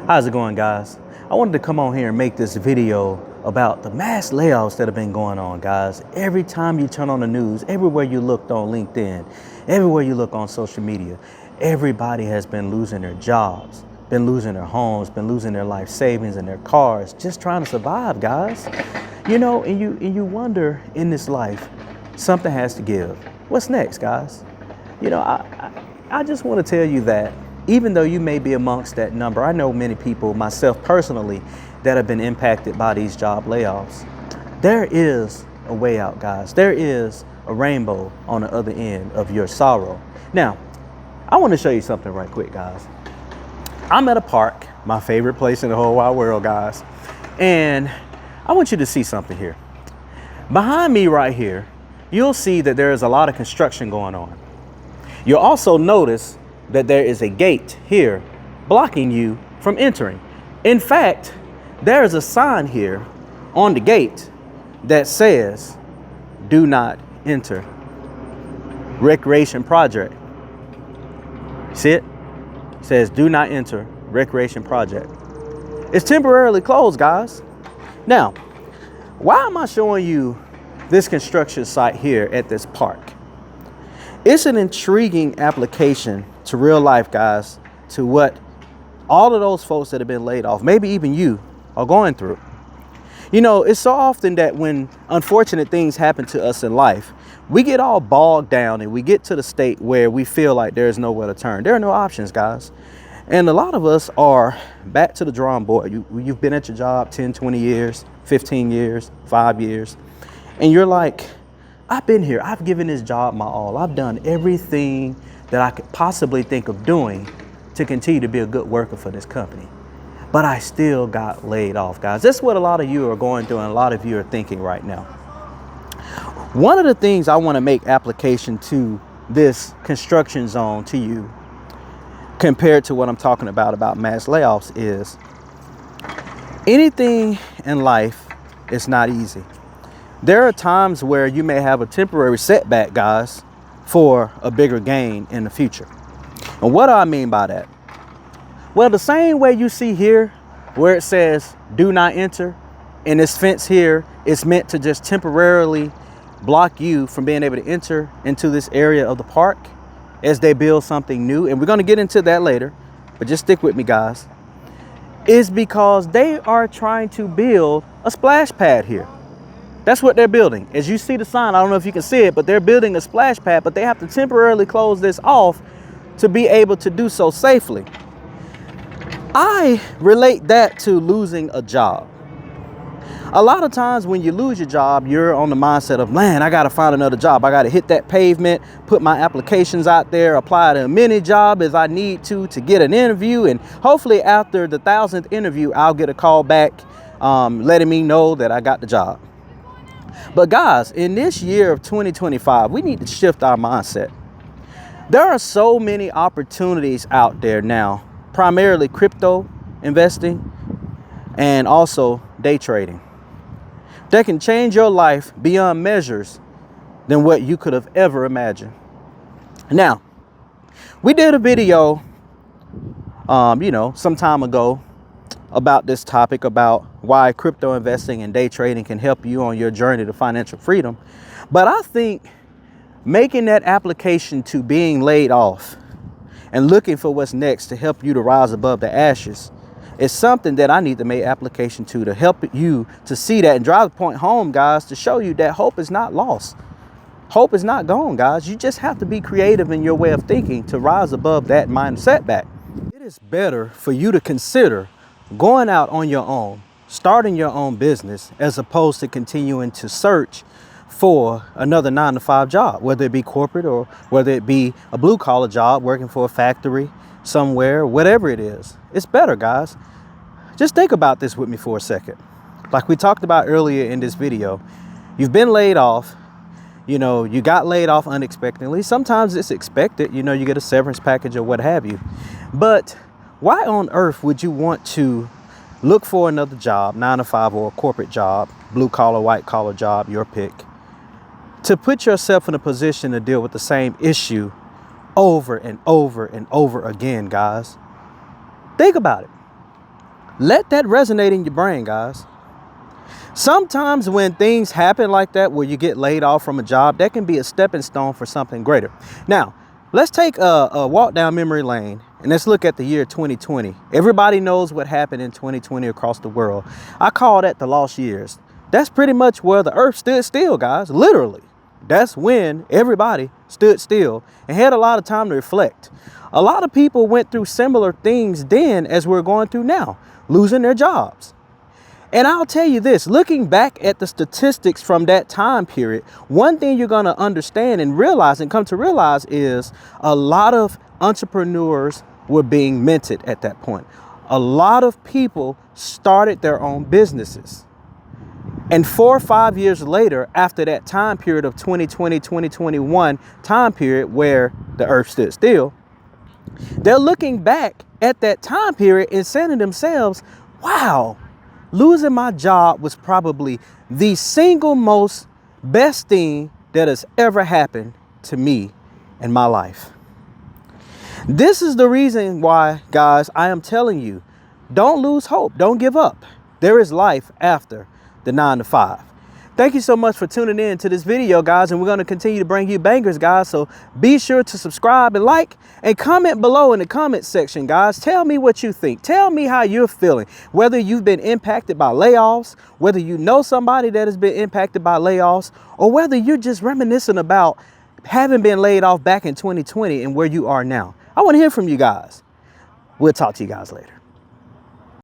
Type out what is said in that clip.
How's it going, guys? I wanted to come on here and make this video about the mass layoffs that have been going on, guys. Every time you turn on the news, everywhere you looked on LinkedIn, everywhere you look on social media, everybody has been losing their jobs, been losing their homes, been losing their life savings and their cars, just trying to survive, guys. You know, and you wonder in this life, something has to give. What's next, guys? You know, I just want to tell you that even though you may be amongst that number, I know many people, myself personally, that have been impacted by these job layoffs. There is a way out, guys. There is a rainbow on the other end of your sorrow. Now, I want to show you something right quick, guys. I'm at a park, my favorite place in the whole wide world, guys. And I want you to see something here. Behind me right here, you'll see that there is a lot of construction going on. You'll also notice that there is a gate here blocking you from entering. In fact, there is a sign here on the gate that says, "Do not enter. Recreation project." See it? It says, "Do not enter. Recreation project." It's temporarily closed, guys. Now, why am I showing you this construction site here at this park? It's an intriguing application to real life, guys, to what all of those folks that have been laid off, maybe even you, are going through. You know, it's so often that when unfortunate things happen to us in life, we get all bogged down and we get to the state where we feel like there's nowhere to turn. There are no options, guys. And a lot of us are back to the drawing board. You've been at your job 10, 20 years, 15 years, 5 years, and you're like, I've been here. I've given this job my all. I've done everything that I could possibly think of doing to continue to be a good worker for this company. But I still got laid off, guys. That's what a lot of you are going through and a lot of you are thinking right now. One of the things I want to make application to this construction zone to you compared to what I'm talking about mass layoffs is anything in life is not easy. There are times where you may have a temporary setback, guys, for a bigger gain in the future. And what do I mean by that? Well, the same way you see here where it says "do not enter," and this fence here is meant to just temporarily block you from being able to enter into this area of the park as they build something new. And we're going to get into that later, but just stick with me, guys. Is because they are trying to build a splash pad here. That's what they're building. As you see the sign, I don't know if you can see it, but they're building a splash pad, but they have to temporarily close this off to be able to do so safely. I relate that to losing a job. A lot of times when you lose your job, you're on the mindset of, man, I got to find another job. I got to hit that pavement, put my applications out there, apply to as many jobs as I need to get an interview. And hopefully after the 1,000th interview, I'll get a call back letting me know that I got the job. But guys, in this year of 2025, we need to shift our mindset. There are so many opportunities out there now, primarily crypto investing and also day trading, that can change your life beyond measures than what you could have ever imagined. Now, we did a video, some time ago about this topic, about why crypto investing and day trading can help you on your journey to financial freedom. But I think making that application to being laid off and looking for what's next to help you to rise above the ashes is something that I need to make application to help you to see that and drive the point home, guys, to show you that hope is not lost. Hope is not gone, guys. You just have to be creative in your way of thinking to rise above that minor setback. It is better for you to consider going out on your own, starting your own business, as opposed to continuing to search for another 9-to-5 job, whether it be corporate or whether it be a blue collar job, working for a factory somewhere, whatever it is. It's better, guys. Just think about this with me for a second. Like we talked about earlier in this video, you've been laid off. You know, you got laid off unexpectedly. Sometimes it's expected, you get a severance package or what have you. But why on earth would you want to look for another job, 9-to-5 or a corporate job, blue collar, white collar job, your pick, to put yourself in a position to deal with the same issue over and over and over again, guys? Think about it. Let that resonate in your brain, guys. Sometimes when things happen like that, where you get laid off from a job, that can be a stepping stone for something greater. Now, let's take a walk down memory lane and let's look at the year 2020. Everybody knows what happened in 2020 across the world. I call that the lost years. That's pretty much where the earth stood still, guys, literally. That's when everybody stood still and had a lot of time to reflect. A lot of people went through similar things then as we're going through now, losing their jobs. And I'll tell you this, looking back at the statistics from that time period, one thing you're going to understand and realize and come to realize is a lot of entrepreneurs were being minted at that point. A lot of people started their own businesses. And 4 or 5 years later, after that time period of 2020, 2021 time period where the earth stood still, they're looking back at that time period and saying to themselves, wow, losing my job was probably the single most best thing that has ever happened to me in my life. This is the reason why, guys, I am telling you, don't lose hope. Don't give up. There is life after the 9 to 5. Thank you so much for tuning in to this video, guys, and we're going to continue to bring you bangers, guys. So be sure to subscribe and like and comment below in the comment section, guys. Tell me what you think. Tell me how you're feeling, whether you've been impacted by layoffs, whether you know somebody that has been impacted by layoffs, or whether you're just reminiscing about having been laid off back in 2020 and where you are now. I want to hear from you guys. We'll talk to you guys later.